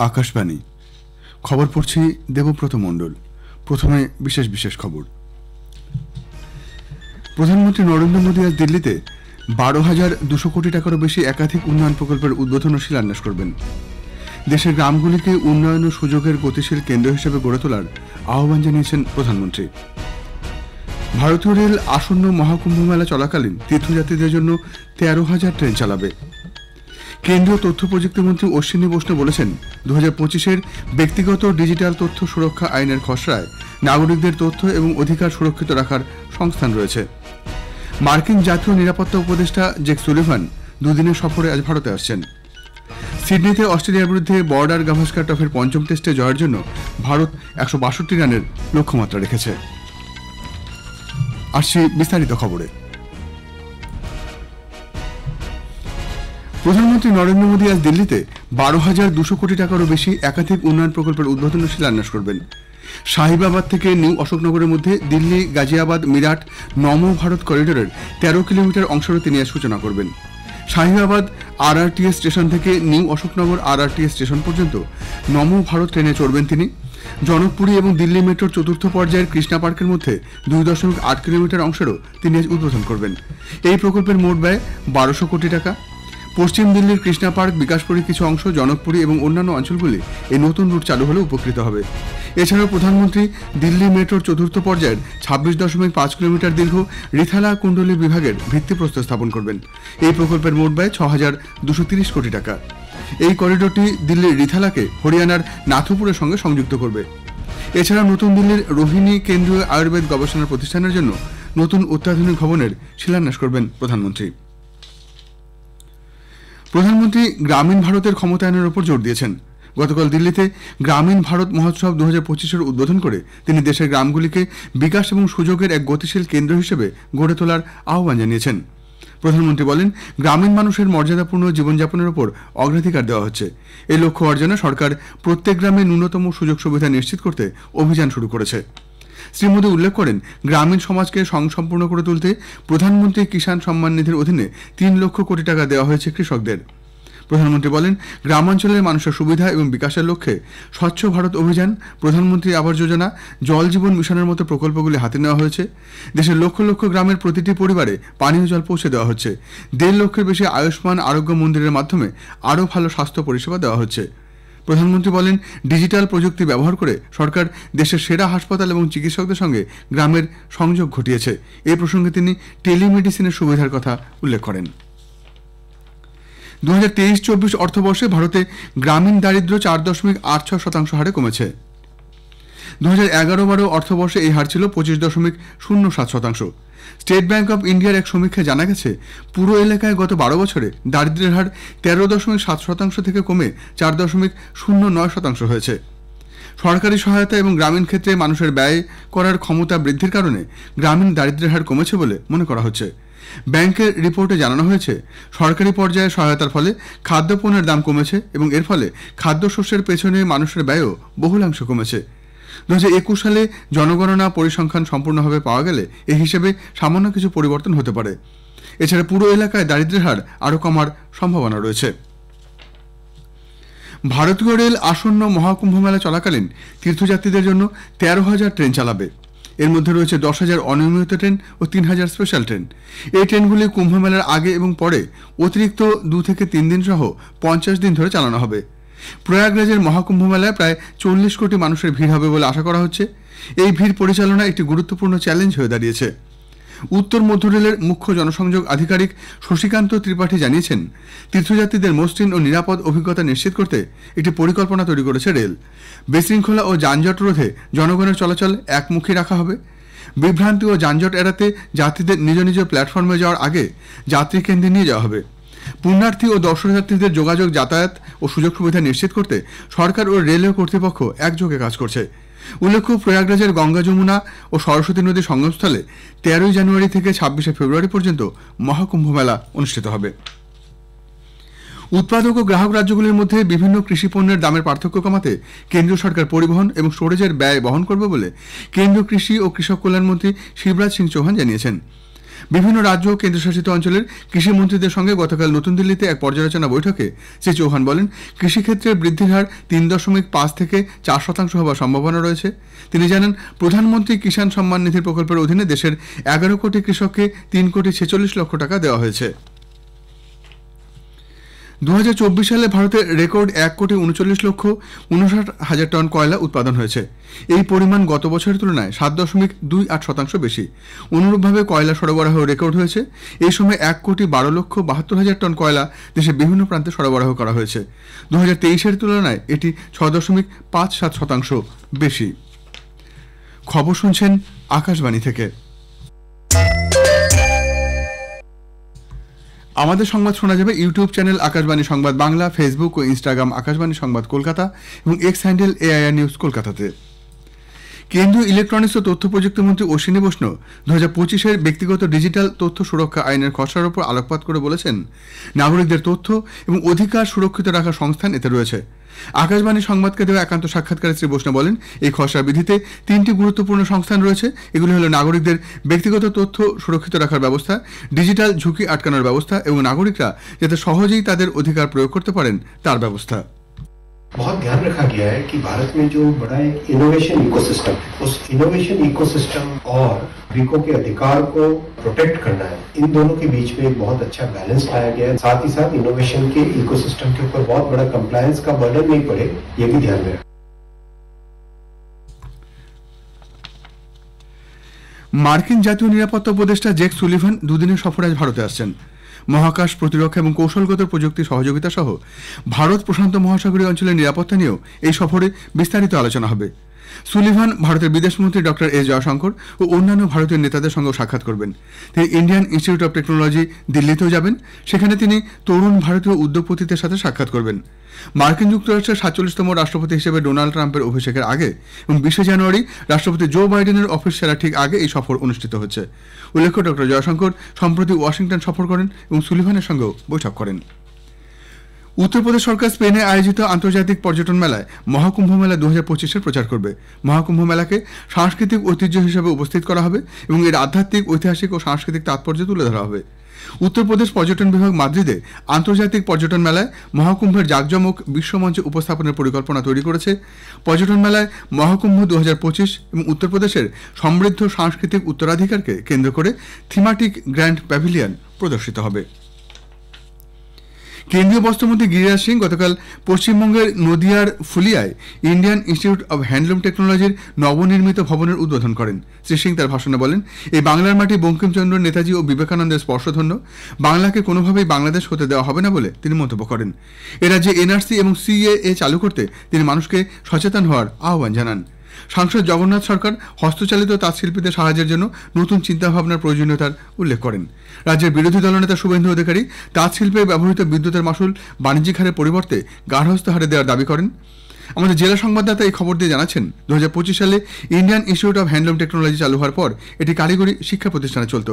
আকাশবাণী খবর পড়ছি দেবব্রত মণ্ডল। প্রথমে বিশেষ বিশেষ খবর। প্রধানমন্ত্রী নরেন্দ্র মোদী আজ দিল্লিতে 12,200 কোটি টাকারও বেশি একাধিক উন্নয়ন প্রকল্পের উদ্বোধন ও শিলান্যাস করবেন। দেশের গ্রামগুলিকে উন্নয়ন ও সুযোগের গতিশীল কেন্দ্র হিসেবে গড়ে তোলার আহ্বান জানিয়েছেন প্রধানমন্ত্রী। ভারতীয় রেল আসন্ন মহাকুম্ভ মেলা চলাকালীন তীর্থযাত্রীদের জন্য 13,000 ট্রেন চালাবে। কেন্দ্রীয় তথ্য প্রযুক্তি মন্ত্রী অশ্বিনী বৈষ্ণব বলেছেন, 2025-এর ব্যক্তিগত ডিজিটাল তথ্য সুরক্ষা আইনের খসড়ায় নাগরিকদের তথ্য এবং অধিকার সুরক্ষিত রাখার সংস্থান রয়েছে। মার্কিন জাতীয় নিরাপত্তা উপদেষ্টা জেক সুলিভান দুদিনের সফরে আজ ভারতে আসছেন। সিডনিতে অস্ট্রেলিয়ার বিরুদ্ধে বর্ডার গাভাস্কার ট্রফির পঞ্চম টেস্টে জয়ের জন্য ভারত 162 রানের লক্ষ্যমাত্রা রেখেছে। আসছি বিস্তারিত খবরে। প্রধানমন্ত্রী নরেন্দ্র মোদী আজ দিল্লিতে 12,200 কোটি টাকারও বেশি একাধিক উন্নয়ন প্রকল্পের উদ্বোধন ও শিলান্যাস করবেন। শাহিবাবাদ থেকে নিউ অশোকনগরের মধ্যে দিল্লি গাজিয়াবাদ মিরাট নমো ভারত করিডোরের 13 কিলোমিটার অংশেরও তিনি আজ সূচনা করবেন। শাহিবাবাদ RRTS স্টেশন থেকে নিউ অশোকনগর RRTS স্টেশন পর্যন্ত নমো ভারত ট্রেনে চড়বেন তিনি। জনকপুরী এবং দিল্লি মেট্রোর চতুর্থ পর্যায়ের কৃষ্ণা পার্কের মধ্যে 2.8 কিলোমিটার অংশেরও তিনি আজ উদ্বোধন করবেন। এই প্রকল্পের মোট ব্যয় 1200 কোটি টাকা। পশ্চিম দিল্লির কৃষ্ণা পার্ক, বিকাশপুরীর কিছু অংশ, জনকপুরী এবং অন্যান্য অঞ্চলগুলি এই নতুন রুট চালু হলে উপকৃত হবে। এছাড়াও প্রধানমন্ত্রী দিল্লি মেট্রোর চতুর্থ পর্যায়ের 26.5 কিলোমিটার দীর্ঘ রিথালা কুণ্ডলী বিভাগের ভিত্তিপ্রস্তর স্থাপন করবেন। এই প্রকল্পের মোট ব্যয় 6,230 কোটি টাকা। এই করিডোরটি দিল্লির রিথালাকে হরিয়ানার নাথুপুরের সঙ্গে সংযুক্ত করবে। এছাড়া নতুন দিল্লির রোহিণী কেন্দ্রীয় আয়ুর্বেদ গবেষণা প্রতিষ্ঠানের জন্য নতুন অত্যাধুনিক ভবনের শিলান্যাস করবেন প্রধানমন্ত্রী। প্রধানমন্ত্রী গ্রামীণ ভারতের ক্ষমতায়নের উপর জোর দিয়েছেন। গতকাল দিল্লিতে গ্রামীণ ভারত মহোৎসব 2025-এর উদ্বোধন করে তিনি দেশের গ্রামগুলিকে বিকাশ এবং সুযোগের এক গতিশীল কেন্দ্র হিসেবে গড়ে তোলার আহ্বান জানিয়েছেন। প্রধানমন্ত্রী বলেন, গ্রামীণ মানুষের মর্যাদাপূর্ণ জীবনযাপনের উপর অগ্রাধিকার দেওয়া হচ্ছে। এই লক্ষ্য অর্জনে সরকার প্রত্যেক গ্রামে ন্যূনতম সুযোগ সুবিধা নিশ্চিত করতে অভিযান শুরু করেছে। শ্রী মোদী উল্লেখ করেন, গ্রামীণ সমাজকে স্বয়ংসম্পূর্ণ করে তুলতে প্রধানমন্ত্রী কিষাণ সম্মান নিধির অধীনে 3 লক্ষ কোটি টাকা দেওয়া হয়েছে কৃষকদের। প্রধানমন্ত্রী বলেন, গ্রামাঞ্চলের মানুষের সুবিধা এবং বিকাশের লক্ষ্যে স্বচ্ছ ভারত অভিযান, প্রধানমন্ত্রী আবাস যোজনা, জল জীবন মিশনের মতো প্রকল্পগুলি হাতে নেওয়া হয়েছে। দেশের লক্ষ লক্ষ গ্রামের প্রতিটি পরিবারে পানীয় জল পৌঁছে দেওয়া হচ্ছে। 1.5 লক্ষের বেশি আয়ুষ্মান আরোগ্য মন্দিরের মাধ্যমে আরও ভালো স্বাস্থ্য পরিষেবা দেওয়া হচ্ছে। প্রধানমন্ত্রী বলেন, ডিজিটাল প্রযুক্তি ব্যবহার করে সরকার দেশের সেরা হাসপাতাল এবং চিকিৎসকদের সঙ্গে গ্রামের সংযোগ ঘটিয়েছে। এই প্রসঙ্গে তিনি টেলিমেডিসিনের সুবিধার কথা উল্লেখ করেন। 2023-24 অর্থবর্ষে ভারতে গ্রামীণ দারিদ্র্য 4.86% হারে কমেছে। 2011-12 অর্থবর্ষে এই হার ছিল 25.07%। স্টেট ব্যাংক অব ইন্ডিয়ার এক সমীক্ষায় জানা গেছে, পুরো এলাকায় গত 12 বছরে দারিদ্র্যের হার 13.7% থেকে কমে 4.09% হয়েছে। সরকারি সহায়তা এবং গ্রামীণ ক্ষেত্রে মানুষের ব্যয় করার ক্ষমতা বৃদ্ধির কারণে গ্রামীণ দারিদ্র্যের হার কমেছে বলে মনে করা হচ্ছে। ব্যাংকের রিপোর্টে জানানো হয়েছে, সরকারি পর্যায়ে সহায়তার ফলে খাদ্যপণ্যের দাম কমেছে এবং এর ফলে খাদ্যশস্যের পেছনে মানুষের ব্যয়ও বহুলাংশ কমেছে। 2021 সালে জনগণনা পরিসংখ্যান সম্পূর্ণভাবে পাওয়া গেলে এই হিসেবে সামান্য কিছু পরিবর্তন হতে পারে। এছাড়া পুরো এলাকায় দারিদ্র্যের হার আরও কমার সম্ভাবনা রয়েছে। ভারতীয় রেল আসন্ন মহাকুম্ভ মেলা চলাকালীন তীর্থযাত্রীদের জন্য 13,000 ট্রেন চালাবে। এর মধ্যে রয়েছে 10,000 অনিয়মিত ট্রেন ও 3,000 স্পেশাল ট্রেন। এই ট্রেনগুলি কুম্ভ মেলার আগে এবং পরে অতিরিক্ত 2 থেকে 3 দিন সহ 50 দিন ধরে চালানো হবে। প্রয়াগরাজের মহাকুম্ভ মেলায় প্রায় 40 কোটি মানুষের ভিড় হবে বলে আশা করা হচ্ছে। এই ভিড় পরিচালনা একটি গুরুত্বপূর্ণ চ্যালেঞ্জ হয়ে দাঁড়িয়েছে। উত্তর মধ্য রেলের মুখ্য জনসংযোগ আধিকারিক শশীকান্ত ত্রিপাঠী জানিয়েছেন, তীর্থযাত্রীদের মসৃণ ও নিরাপদ অভিজ্ঞতা নিশ্চিত করতে একটি পরিকল্পনা তৈরি করেছে রেল। বিশৃঙ্খলা ও যানজট রোধে জনগণের চলাচল একমুখী রাখা হবে। বিভ্রান্তি ও যানজট এড়াতে যাত্রীদের নিজ নিজ প্ল্যাটফর্মে যাওয়ার আগে যাত্রী কেন্দ্রে নিয়ে যাওয়া হবে। পুণ্যার্থী ও দর্শনার্থীদের যোগাযোগ, যাতায়াত ও সুযোগ সুবিধা নিশ্চিত করতে সরকার ও রেলওয়ে কর্তৃপক্ষ একযোগে কাজ করছে। উল্লেখ্য, প্রয়াগরাজের গঙ্গা, যমুনা ও সরস্বতী নদী সঙ্গমস্থলে 13 জানুয়ারি থেকে 26 ফেব্রুয়ারি পর্যন্ত মহাকুম্ভ মেলা অনুষ্ঠিত হবে। উৎপাদক ও গ্রাহক রাজ্যগুলির মধ্যে বিভিন্ন কৃষি পণ্যের দামের পার্থক্য কমাতে কেন্দ্রীয় সরকার পরিবহন এবং স্টোরেজের ব্যয় বহন করবে বলে কেন্দ্রীয় কৃষি ও কৃষক কল্যাণ মন্ত্রী শিবরাজ সিং চৌহান জানিয়েছেন। বিভিন্ন রাজ্য ও কেন্দ্রশাসিত অঞ্চলের কৃষিমন্ত্রীদের সঙ্গে গতকাল নতুন দিল্লিতে এক পর্যালোচনা বৈঠকে শ্রী চৌহান বলেন, কৃষিক্ষেত্রে বৃদ্ধির হার 3.5 থেকে 4% হওয়ার সম্ভাবনা রয়েছে। তিনি জানান, প্রধানমন্ত্রী কিষাণ সম্মান নিধি প্রকল্পের অধীনে দেশের 11 কোটি কৃষককে 3.46 কোটি টাকা দেওয়া হয়েছে। 2024 সালে ভারতে রেকর্ড 1,39,59,000 টন কয়লা উৎপাদন হয়েছে। এই পরিমাণ গত বছরের তুলনায় 7.28% বেশি। অনুরূপভাবে কয়লা সরবরাহ রেকর্ড হয়েছে। এই সময় 1,12,72,000 টন কয়লা দেশের বিভিন্ন প্রান্তে সরবরাহ করা হয়েছে। 2023-এর তুলনায় এটি 6.57% বেশি। খবর শুনছেন আকাশবাণী থেকে। আমাদের সংবাদ শোনা যাবে ইউটিউব চ্যানেল আকাশবাণী সংবাদ বাংলা, ফেসবুক ও ইনস্টাগ্রাম আকাশবাণী সংবাদ কলকাতা এবং এক্স হ্যান্ডেল AIR নিউজ কলকাতাতে। কেন্দ্রীয় ইলেকট্রনিক্স ও তথ্য প্রযুক্তি মন্ত্রী অশ্বিনী বৈষ্ণব 2025-এর ব্যক্তিগত ডিজিটাল তথ্য সুরক্ষা আইনের খসড়ার উপর আলোকপাত করে বলেছেন, নাগরিকদের তথ্য এবং অধিকার সুরক্ষিত রাখার সংস্থান এতে রয়েছে। আকাশবাণী সংবাদকে দেওয়া একান্ত সাক্ষাৎকারে শ্রী বৈষ্ণব বলেন, এই খসড়া বিধিতে 3টি গুরুত্বপূর্ণ সংস্থান রয়েছে। এগুলি হল নাগরিকদের ব্যক্তিগত তথ্য সুরক্ষিত রাখার ব্যবস্থা, ডিজিটাল ঝুঁকি আটকানোর ব্যবস্থা এবং নাগরিকরা যাতে সহজেই তাদের অধিকার প্রয়োগ করতে পারেন তার ব্যবস্থা। बहुत ध्यान रखा गया है कि भारत में जो बड़ा एक इनोवेशन इकोसिस्टम, उस इनोवेशन इकोसिस्टम और नागरिकों के अधिकार को प्रोटेक्ट करना है, इन दोनों के बीच में एक बहुत अच्छा बैलेंस लाया गया है। साथ ही साथ इनोवेशन के इकोसिस्टम के ऊपर बहुत बड़ा कंप्लायंस का बर्डन नहीं पड़े, ये भी ध्यान में रखा। মার্কিন জাতীয় নিরাপত্তা উপদেষ্টা জেক সুলিভান দুদিনের সফরে আজ ভারতে আসছেন। মহাকাশ, প্রতিরক্ষা এবং কৌশলগত প্রযুক্তি সহযোগিতা সহ ভারত প্রশান্ত মহাসাগরীয় অঞ্চলের নিরাপত্তা নিয়েও এই সফরে বিস্তারিত আলোচনা হবে। সুলিভান ভারতের বিদেশমন্ত্রী ডক্টর এস জয়শঙ্কর ও অন্যান্য ভারতীয় নেতাদের সঙ্গেও সাক্ষাৎ করবেন। তিনি ইন্ডিয়ান ইনস্টিটিউট অব টেকনোলজি দিল্লিতেও যাবেন। সেখানে তিনি তরুণ ভারতীয় উদ্যোগপতিদের সাথে সাক্ষাৎ করবেন। মার্কিন যুক্তরাষ্ট্রের 47তম রাষ্ট্রপতি হিসেবে ডোনাল্ড ট্রাম্পের অভিষেকের আগে এবং 20 জানুয়ারি রাষ্ট্রপতি জো বাইডেনের অফিস ছাড়ার ঠিক আগে এই সফর অনুষ্ঠিত হচ্ছে। উল্লেখ্য, ডক্টর জয়শঙ্কর সম্প্রতি ওয়াশিংটন সফর করেন এবং সুলিভানের সঙ্গেও বৈঠক করেন। উত্তরপ্রদেশ সরকার স্পেনে আয়োজিত আন্তর্জাতিক পর্যটন মেলায় মহাকুম্ভ মেলা 2025-এর প্রচার করবে। মহাকুম্ভ মেলাকে সাংস্কৃতিক ঐতিহ্য হিসেবে উপস্থিত করা হবে এবং এর আধ্যাত্মিক, ঐতিহাসিক ও সাংস্কৃতিক তাৎপর্য তুলে ধরা হবে। উত্তরপ্রদেশ পর্যটন বিভাগ মাদ্রিদে আন্তর্জাতিক পর্যটন মেলায় মহাকুম্ভের জাঁকজমক বিশ্বমঞ্চে উপস্থাপনের পরিকল্পনা তৈরি করেছে। পর্যটন মেলায় মহাকুম্ভ 2025 এবং উত্তরপ্রদেশের সমৃদ্ধ সাংস্কৃতিক উত্তরাধিকারকে কেন্দ্র করে থিমাটিক গ্র্যান্ড প্যাভিলিয়ন প্রদর্শিত হবে। কেন্দ্রীয় বস্ত্রমন্ত্রী গিরিরাজ সিং গতকাল পশ্চিমবঙ্গের নদিয়ার ফুলিয়ায় ইন্ডিয়ান ইনস্টিটিউট অব হ্যান্ডলুম টেকনোলজির নবনির্মিত ভবনের উদ্বোধন করেন। শ্রী সিং তার ভাষণে বলেন, এই বাংলার মাটি বঙ্কিমচন্দ্র, নেতাজি ও বিবেকানন্দের স্পর্শধন্য। বাংলাকে কোনোভাবেই বাংলাদেশ হতে দেওয়া হবে না বলে তিনি মন্তব্য করেন। এ রাজ্যে NRC এবং CAA চালু করতে তিনি মানুষকে সচেতন হওয়ার আহ্বান জানান। সাংসদ জগন্নাথ সরকার হস্তচালিত তাঁতশিল্পীদের সাহায্যের জন্য নতুন চিন্তাভাবনার প্রয়োজনীয়তার উল্লেখ করেন। রাজ্যের বিরোধী দলনেতা শুভেন্দু অধিকারী তাঁতশিল্পে ব্যবহৃত বিদ্যুতের মাসুল বাণিজ্যিক হারের পরিবর্তে গার্হস্থ্য হারে দেওয়ার দাবি করেন। আমাদের জেলা সংবাদদাতা এই খবর দিয়ে জানাচ্ছেন, 2025 সালে Indian institute of handloom technology চালু হওয়ার পর এটি কারিগরি শিক্ষা প্রতিষ্ঠানে চলত।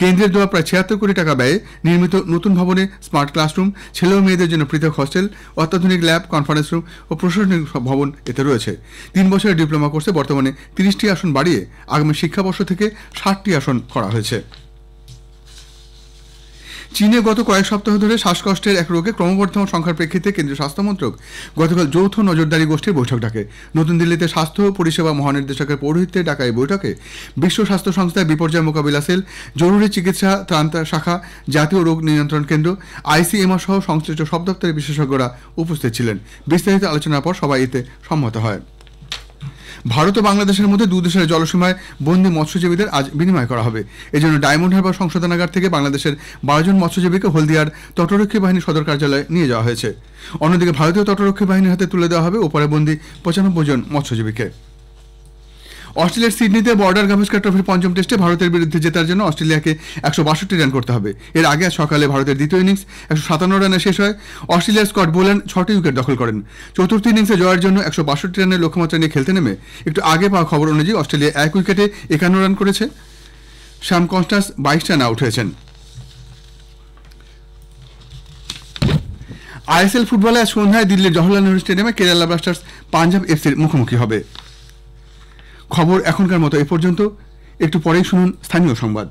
কেন্দ্রের দেওয়া প্রায় 76 কোটি টাকা ব্যয়ে নির্মিত নতুন ভবনে স্মার্ট ক্লাসরুম, ছেলে ও মেয়েদের জন্য পৃথক হস্টেল, অত্যাধুনিক ল্যাব, কনফারেন্স রুম ও প্রশাসনিক ভবন এতে রয়েছে। 3 বছরের ডিপ্লোমা কোর্সে বর্তমানে 30টি আসন বাড়িয়ে আগামী শিক্ষাবর্ষ থেকে 60টি আসন করা হয়েছে। চীনে গত কয়েক সপ্তাহ ধরে শ্বাসকষ্টের এক রোগে ক্রমবর্ধমান সংখ্যার প্রেক্ষিতে কেন্দ্রীয় স্বাস্থ্যমন্ত্রক গতকাল যৌথ নজরদারি গোষ্ঠীর বৈঠক ডাকে। নতুন দিল্লিতে স্বাস্থ্য পরিষেবা মহানির্দেশকের পৌরোহিত্যে ডাকা এই বৈঠকে বিশ্ব স্বাস্থ্য সংস্থার বিপর্যয় মোকাবিলা সেল, জরুরি চিকিৎসা ত্রাণ শাখা, জাতীয় রোগ নিয়ন্ত্রণ কেন্দ্র, ICMR সহ সংশ্লিষ্ট সব দপ্তরের বিশেষজ্ঞরা উপস্থিত ছিলেন। বিস্তারিত আলোচনার পর সবাই এতে সম্মত হয়। ভারত ও বাংলাদেশের মধ্যে দু দেশের জলসীমায় বন্দী মৎস্যজীবীদের আজ বিনিময় করা হবে। এজন্য ডায়মন্ড হারবার সংশোধনাগার থেকে বাংলাদেশের 12 জন মৎস্যজীবীকে হলদিয়ার তটরক্ষী বাহিনীর সদর কার্যালয়ে নিয়ে যাওয়া হয়েছে। অন্যদিকে ভারতীয় তটরক্ষী বাহিনীর হাতে তুলে দেওয়া হবে ওপারে বন্দী 95 জন মৎস্যজীবীকে। অস্ট্রেলিয়ার সিডনিতে বর্ডার গাভাস্কার ট্রফির 5ম টেস্টে ভারতের বিরুদ্ধে জেতার জন্য অস্ট্রেলিয়াকে 162 রান করতে হবে। এর আগে আজ সকালে ভারতের দ্বিতীয় ইনিংস 157 রানে শেষ হয়। অস্ট্রেলিয়ার স্কট বোল্যান্ড 6টি উইকেট দখল করেন। চতুর্থ ইনিংসে জয়ের জন্য 162 রানের লক্ষ্যমাত্রা নিয়ে খেলতে নেমে একটু আগে পাওয়া খবর অনুযায়ী অস্ট্রেলিয়া 1 উইকেটে 51 রান করেছে। শ্যাম কনস্টান্স 22 রানে আউট হয়েছেন। ISL ফুটবলে আজ সন্ধ্যায় দিল্লির জওহরলাল নেহরু স্টেডিয়ামে কেরালা ব্লাস্টার্স পাঞ্জাব FC'র মুখোমুখি হবে। খবর এখনকার মতো এ পর্যন্ত। একটু পরেই শুনুন স্থানীয় সংবাদ।